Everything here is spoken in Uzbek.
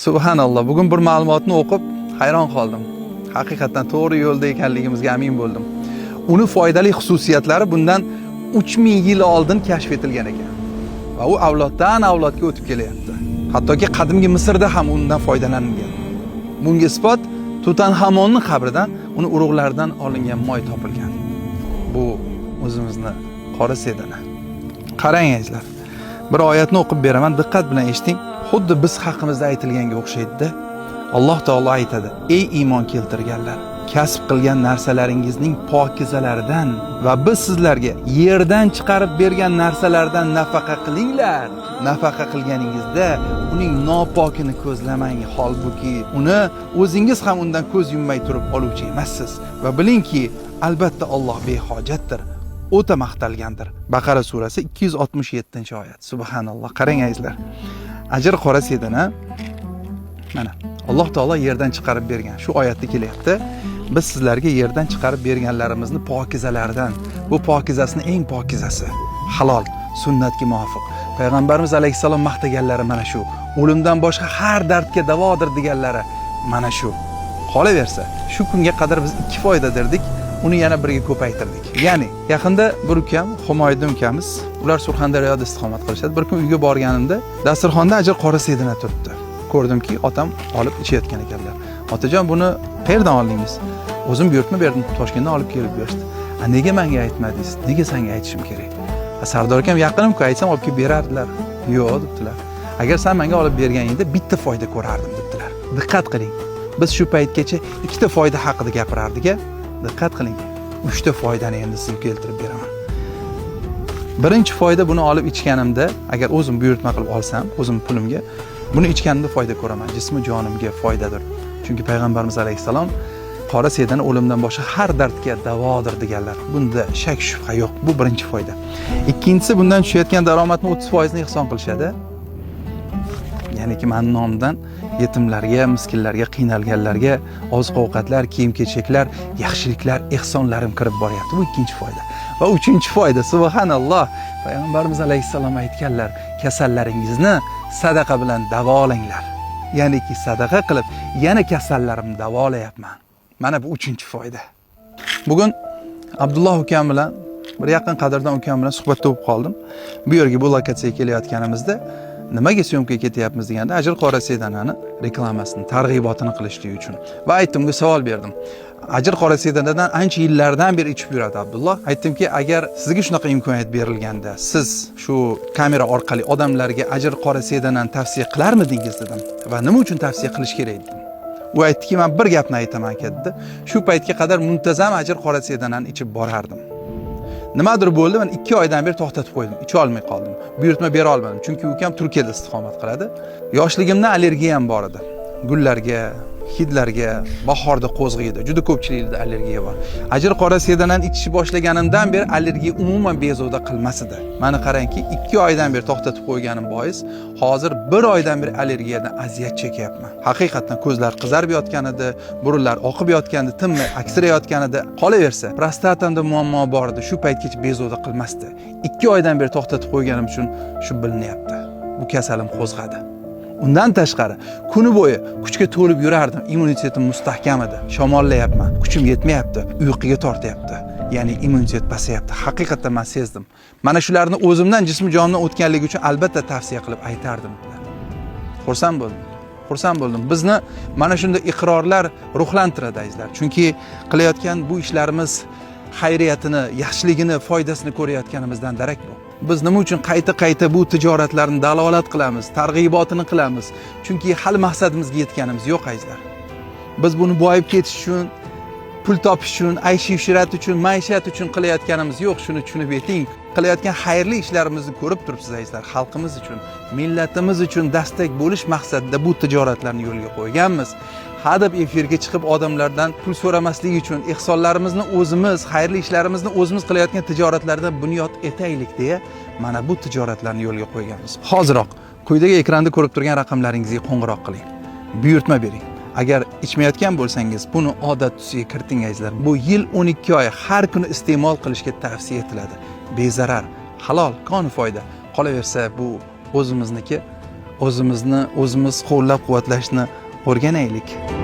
Subhanalloh, bugun bir ma'lumotni o'qib hayron qoldim. Haqiqatan to'g'ri yo'lda ekanligimizga amin bo'ldim. Uni foydali xususiyatlari bundan 3000 yil oldin kashf etilgan ekan. Va u avloddan avlodga o'tib kelyapti. Hattoki qadimgi Misrda ham undan foydalanilgan. Bunga isbot Tutanhamonning qabridan uni urug'laridan olingan moy topilgan. Bu o'zimizni qora sedana. Qarang azizlar. Bir oyatni o'qib beraman, diqqat bilan eshiting. Xuddi biz haqimizda aytilganga o'xshaydi-da. Alloh taolo aytadi: "Ey iymon keltirganlar, kasb qilgan narsalaringizning pokizalaridan va biz sizlarga yerdan chiqarib bergan narsalardan nafaqa qilinglar. Nafaqa qilganingizda uning nopokini ko'zlamang, holbuki uni o'zingiz ham undan ko'z yummay turib oluvchi emassiz va bilingki, albatta Alloh behojatdir, o'ta maqtalgandir." Baqara surasi 267-oyat. Subhanalloh. Qarang azizlar. Ajr qora sedana mana Alloh taolo yerdan chiqarib bergan. Shu oyatda kelyapti. Biz sizlarga yerdan chiqarib berganlarimizni pokizalaridan, bu pokizasini eng pokizasi, halol, sunnatga muvofiq. Payg'ambarimiz alayhisalom maqtaganlari mana shu. O'limdan boshqa har dardga davodir deganlari mana shu. Qolaversa, shu kunga qadar biz 2 foyda derdik, uni yana birga ko'paytirdik. Ya'ni yaqinda bir ukam, Humoydin ukamiz, ular Surxondaryoda istiqomat qilishadi. Bir kun uyga borganimda dasturxonda ajr qora sedana turibdi. Ko'rdimki, otam olib ichayotgan ekanlar. Otajon, buni qayerdan oldingiz? O'zim buyurtma berdim, Toshkentdan olib kelib berishdi. Nega menga aytmadingiz? Nega senga aytishim kerak? Sardor akam yaqinim-ku, aytsam olib kelib berardilar. Yo'q, debdilar. Agar sen menga olib berganingda bitta foyda ko'rardim, debdilar. Diqqat qiling. Biz shu paytgacha 2 ta foyda haqida gapirardik-a? Diqqat qiling. 3 ta foydani endi sizga keltirib beraman. Birinchi foyda, buni olib ichganimda, agar o'zim buyurtma qilib olsam, o'zim pulimga, buni ichganimda foyda ko'raman. Jismi jonimga foydadir. Chunki payg'ambarimiz alayhisalom qora sedana o'limdan boshqa har dardga davodir deganlar. Bunda shak shubha yo'q. Bu birinchi foyda. Ikkinchisi, bundan tushayotgan daromadni 30% ni ihson qilishadi. Ya'niki men nomidan yetimlarga, miskinlarga, qiynalganlarga oziq-ovqatlar, kiyim-kechaklar, yaxshiliklar, ehsonlarim kirib boryapti. Bu ikkinchi foyda. Va uchinchi foyda, subhanalloh, payg'ambarimiz alayhisalom aytganlar: "Kasallaringizni sadaqa bilan davolanglar." Ya'niki sadaqa qilib, yana kasallarimni davolayapman. Mana bu uchinchi foyda. Bugun Abdulloh ukam bilan, bir yaqin qadrdon ukam bilan suhbatda bo'lib qoldim. Bu yerga bu lokatsiyaga kelayotganimizda nimaga syomkaga ketyapmiz deganda, ajr qora sedanani reklamasini, targ'ibotini qilishlik uchun. Va aytdimga savol berdim. Ajr qora sedanadan ancha yillardan beri ichib yuradi Abdulloh. Aytdimki, agar sizga shunaqa imkoniyat berilganda, siz shu kamera orqali odamlarga ajr qora sedanani tavsiya qilarmidingiz dedim. Va nima uchun tavsiya qilish kerak dedim. U aytdiki, men bir gapni aytaman dedi. Shu paytga qadar muntazam ajr qora sedanani ichib borardim. Nimadir bo'ldi, men 2 oydan beri to'xtatib qo'ydim. Icha olmay qoldim. Buyurtma bera olmadim, chunki ukam Turkiyada istiqomat qiladi. Yoshligimda allergiyam bor edi. Gullarga, hidlarga, bahorda qo'zg'iydi. Juda ko'pchilikda allergiya bor. Ajr qora sedanani ichishni boshlaganimdan beri allergiya umuman bezovta qilmas edi. Mani qarangki, 2 oydan beri to'xtatib qo'yganim bois, hozir 1 oydan beri allergiyadan aziyat chekyapman. Haqiqatan ko'zlar qizarib yotgan edi, burunlar oqib yotgan edi, tinmay aksirayotgan edi. Qolaversa, prostatamda muammo bor edi, shu paytgacha bezovta qilmasdi. 2 oydan beri to'xtatib qo'yganim uchun shu bilinyapti. Bu kasalim qo'zg'adi. Undan tashqari, kuni bo'yi kuchga to'lib yurardim. Immunitetim mustahkam edi. Shamollayapman. Kuchim yetmayapti. Uyquga tortyapti. Ya'ni immunitet pasayapti. Haqiqatan men sezdim. Mana shularni o'zimdan, jismi jonimdan o'tganligi uchun albatta tavsiya qilib aytardim. Xursand bo'ldim. Xursand bo'ldim. Bizni mana shunday iqrorlar ruhlantiradi azizlar. Chunki qilayotgan bu ishlarimiz xayriyatini, yaxshiligini, foydasini ko'rayotganimizdan darak bu. Biz nima uchun qayta bu tijoratlarni dalolat qilamiz, targ'ibotini qilamiz? Chunki hali maqsadimizga yetganimiz yo'q azizlar. Biz buni boyib ketish uchun, pul topish uchun, aysh-ishrat uchun, maishat uchun qilayotganimiz yo'q. Shuni tushunib yeting. Qilayotgan xayrli ishlarimizni ko'rib turibsiz azizlar. Xalqimiz uchun, millatimiz uchun dastak bo'lish maqsadida bu tijoratlarni yo'lga qo'yganmiz. Hadab efirga chiqib odamlardan pul so'ramaslik uchun ehsonlarimizni o'zimiz, xayrli ishlarimizni o'zimiz qilayotgan tijoratlardan bunyod etaylik deya mana bu tijoratlarni yo'lga qo'yganmiz. Hoziroq quyidagi ekranda ko'rib turgan raqamlaringizga qo'ng'iroq qiling. Buyurtma bering. Agar ichmayotgan bo'lsangiz, buni odat tusiga kiriting azizlar. Bu yil 12 oy har kuni iste'mol qilishga tavsiya etiladi. Bezarar, halol, koni foyda. Qolaversa bu o'zimizniki o'zimiz qo'llab-quvvatlashni o'rganaylik.